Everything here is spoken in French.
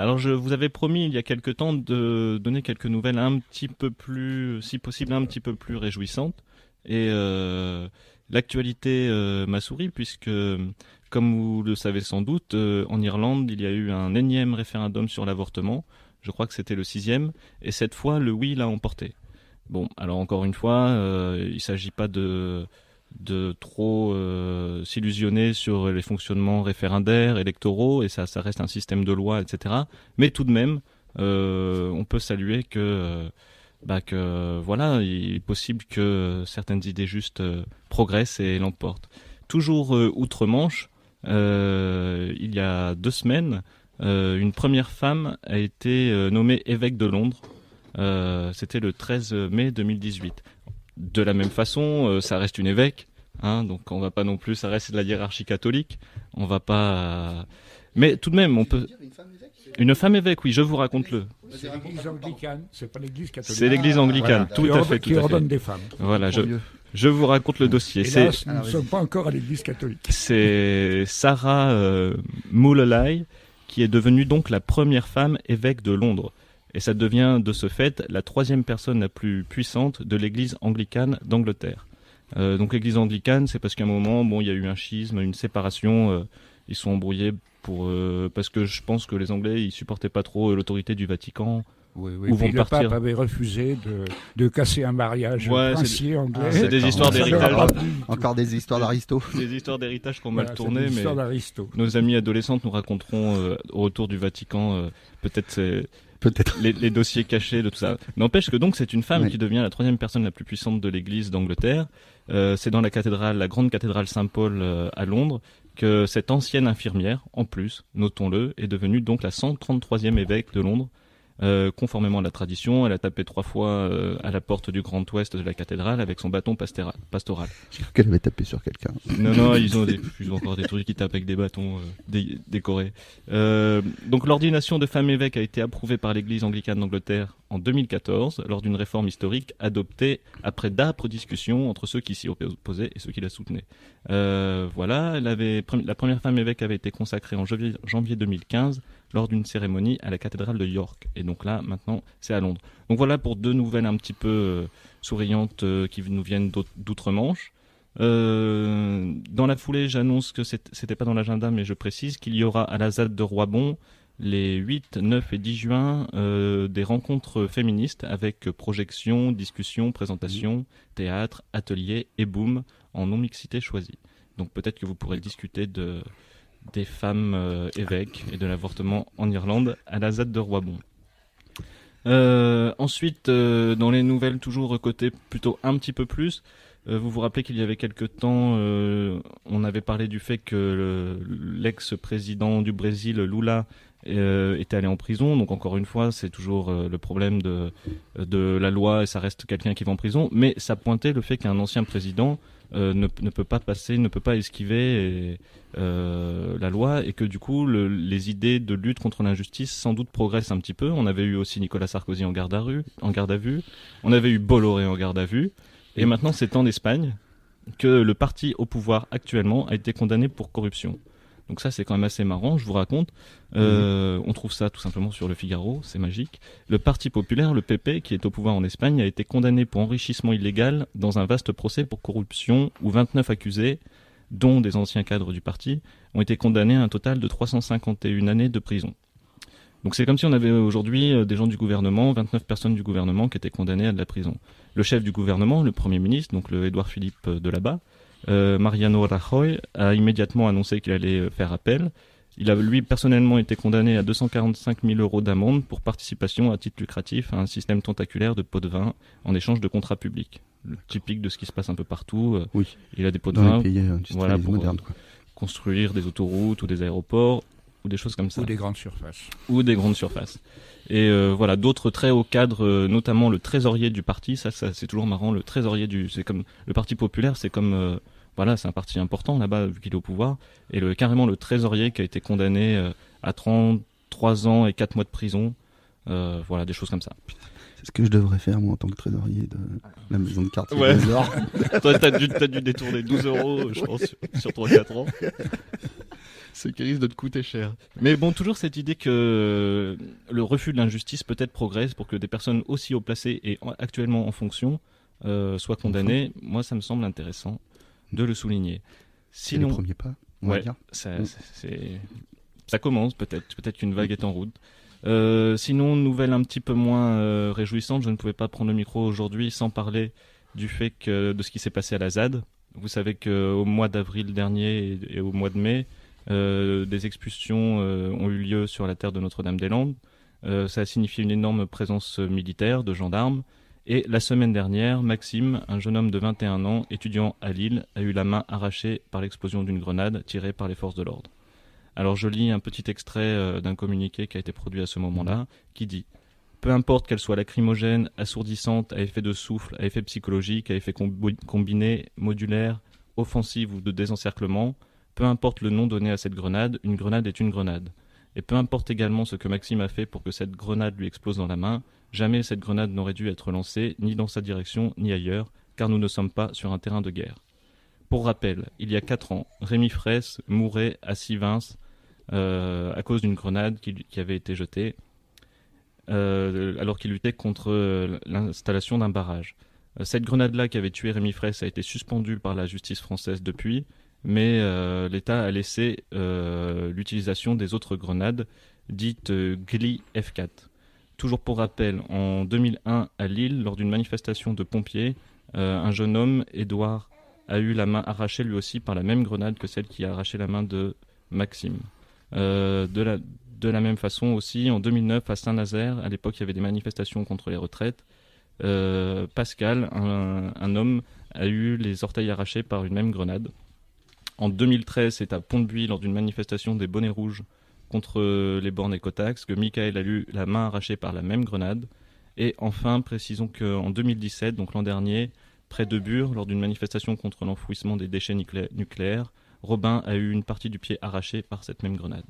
Alors, je vous avais promis il y a quelque temps de donner quelques nouvelles un petit peu plus, si possible, un petit peu plus réjouissantes. Et l'actualité m'a souri puisque, comme vous le savez sans doute, en Irlande, il y a eu un énième référendum sur l'avortement. Je crois que c'était le 6e. Et cette fois, le oui l'a emporté. Bon, alors encore une fois, il ne s'agit pas de trop s'illusionner sur les fonctionnements référendaires, électoraux, et ça reste un système de loi, etc. Mais tout de même, on peut saluer que voilà, il est possible que certaines idées justes progressent et l'emportent. Toujours outre-Manche, il y a 2 semaines, une première femme a été nommée évêque de Londres. C'était le 13 mai 2018. De la même façon, ça reste une évêque, hein, donc on va pas non plus, ça reste de la hiérarchie catholique, on va pas... Mais tout de même, on peut... Une femme évêque, oui, je vous raconte-le. C'est l'église anglicane, c'est pas l'église catholique. C'est l'église anglicane, Voilà, tout à fait. Qui ordonne des femmes. Voilà, je vous raconte le dossier. Hélas, nous ne sommes pas encore à l'église catholique. C'est Sarah Mullally qui est devenue donc la première femme évêque de Londres. Et ça devient de ce fait la 3e personne la plus puissante de l'église anglicane d'Angleterre. Donc l'église anglicane, c'est parce qu'à un moment, bon, il y a eu un schisme, une séparation, ils sont embrouillés parce que je pense que les Anglais, ils supportaient pas trop l'autorité du Vatican. Oui, Où vont puis le partir. pape avait refusé de casser un mariage princier anglais. C'est des histoires d'héritage. Encore des histoires d'aristo. Des histoires d'héritage qui ont mal tourné, des mais histoires d'aristo. nos amis adolescentes nous raconteront au retour du Vatican peut-être les dossiers cachés de tout ça. N'empêche que donc c'est une femme qui devient la 3e personne la plus puissante de l'église d'Angleterre. C'est dans la grande cathédrale Saint-Paul à Londres, que cette ancienne infirmière, en plus, notons-le, est devenue donc la 133e évêque de Londres. Conformément à la tradition, elle a tapé 3 fois à la porte du Grand Ouest de la cathédrale avec son bâton pastoral. J'ai cru qu'elle avait tapé sur quelqu'un. Non, ils ont encore des trucs qui tapent avec des bâtons décorés. Donc l'ordination de femme évêque a été approuvée par l'Église anglicane d'Angleterre en 2014 lors d'une réforme historique adoptée après d'âpres discussions entre ceux qui s'y opposaient et ceux qui la soutenaient. Voilà, la première femme évêque avait été consacrée en janvier 2015 lors d'une cérémonie à la cathédrale de York. Et donc là, maintenant, c'est à Londres. Donc voilà pour 2 nouvelles un petit peu souriantes qui nous viennent d'outre-Manche. Dans la foulée, j'annonce que c'était pas dans l'agenda, mais je précise qu'il y aura à la ZAD de Roibon les 8, 9 et 10 juin des rencontres féministes avec projections, discussions, présentations, théâtre, ateliers et boom en non-mixité choisie. Donc peut-être que vous pourrez discuter des femmes évêques et de l'avortement en Irlande à la ZAD de Roibon. Ensuite, dans les nouvelles, toujours côté plutôt un petit peu plus, vous vous rappelez qu'il y avait quelque temps, on avait parlé du fait que l'ex-président du Brésil, Lula, était allé en prison. Donc encore une fois, c'est toujours le problème de la loi et ça reste quelqu'un qui va en prison. Mais ça pointait le fait qu'un ancien président ne peut pas passer, ne peut pas esquiver la loi et que du coup les idées de lutte contre l'injustice sans doute progressent un petit peu. On avait eu aussi Nicolas Sarkozy en garde à vue, on avait eu Bolloré en garde à vue et maintenant c'est en Espagne que le parti au pouvoir actuellement a été condamné pour corruption. Donc ça c'est quand même assez marrant, je vous raconte. On trouve ça tout simplement sur Le Figaro, c'est magique. Le Parti populaire, le PP, qui est au pouvoir en Espagne, a été condamné pour enrichissement illégal dans un vaste procès pour corruption où 29 accusés, dont des anciens cadres du parti, ont été condamnés à un total de 351 années de prison. Donc c'est comme si on avait aujourd'hui des gens du gouvernement, 29 personnes du gouvernement qui étaient condamnées à de la prison. Le chef du gouvernement, le Premier ministre, donc le Édouard Philippe de là-bas, Mariano Rajoy, a immédiatement annoncé qu'il allait faire appel. Il a lui personnellement été condamné à 245 000 € d'amende pour participation à titre lucratif à un système tentaculaire de pots de vin en échange de contrats publics. Le typique de ce qui se passe un peu partout. Oui. Il a des pots de Dans vin les pays voilà, pour modernes, quoi. construire des autoroutes ou des aéroports ou des choses comme ça. Ou des grandes surfaces. Ou des grandes surfaces. Et voilà, d'autres très hauts cadres, notamment le trésorier du parti, ça c'est toujours marrant, le trésorier c'est comme le Parti populaire, c'est comme voilà, c'est un parti important là-bas vu qu'il est au pouvoir et carrément le trésorier qui a été condamné à 33 ans et 4 mois de prison. Voilà, des choses comme ça. C'est ce que je devrais faire moi en tant que trésorier de la maison de quartier Ouais. des Ors. Toi, t'as dû détourner 12 €, je pense, sur 3-4 ans. Ce qui risque de te coûter cher. Mais bon, toujours cette idée que le refus de l'injustice peut-être progresse pour que des personnes aussi haut placées et actuellement en fonction soient condamnées. Moi, ça me semble intéressant de le souligner. Sinon, c'est le premier pas, on va dire. Ça commence peut-être qu'une vague est en route. Sinon, nouvelle un petit peu moins réjouissante, je ne pouvais pas prendre le micro aujourd'hui sans parler du fait de ce qui s'est passé à la ZAD. Vous savez qu'au mois d'avril dernier et au mois de mai, des expulsions ont eu lieu sur la terre de Notre-Dame-des-Landes. Ça a signifié une énorme présence militaire, de gendarmes. Et la semaine dernière, Maxime, un jeune homme de 21 ans, étudiant à Lille, a eu la main arrachée par l'explosion d'une grenade tirée par les forces de l'ordre. Alors je lis un petit extrait d'un communiqué qui a été produit à ce moment-là, qui dit « Peu importe qu'elle soit lacrymogène, assourdissante, à effet de souffle, à effet psychologique, à effet combiné, modulaire, offensive ou de désencerclement, peu importe le nom donné à cette grenade, une grenade est une grenade. Et peu importe également ce que Maxime a fait pour que cette grenade lui explose dans la main, jamais cette grenade n'aurait dû être lancée, ni dans sa direction, ni ailleurs, car nous ne sommes pas sur un terrain de guerre. » Pour rappel, il y a 4 ans, Rémi Fraisse mourait à Sivins à cause d'une grenade qui avait été jetée alors qu'il luttait contre l'installation d'un barrage. Cette grenade-là qui avait tué Rémi Fraisse a été suspendue par la justice française depuis, mais l'État a laissé l'utilisation des autres grenades, dites GLI F4. Toujours pour rappel, en 2001 à Lille, lors d'une manifestation de pompiers, un jeune homme, Édouard, a eu la main arrachée lui aussi par la même grenade que celle qui a arraché la main de Maxime. De la même façon aussi, en 2009 à Saint-Nazaire, à l'époque il y avait des manifestations contre les retraites, Pascal, un homme, a eu les orteils arrachés par une même grenade. En 2013, c'est à Pont-de-Buis, lors d'une manifestation des bonnets rouges contre les bornes écotax, que Michael a eu la main arrachée par la même grenade. Et enfin, précisons qu'en 2017, donc l'an dernier, près de Bure, lors d'une manifestation contre l'enfouissement des déchets nucléaires, Robin a eu une partie du pied arrachée par cette même grenade.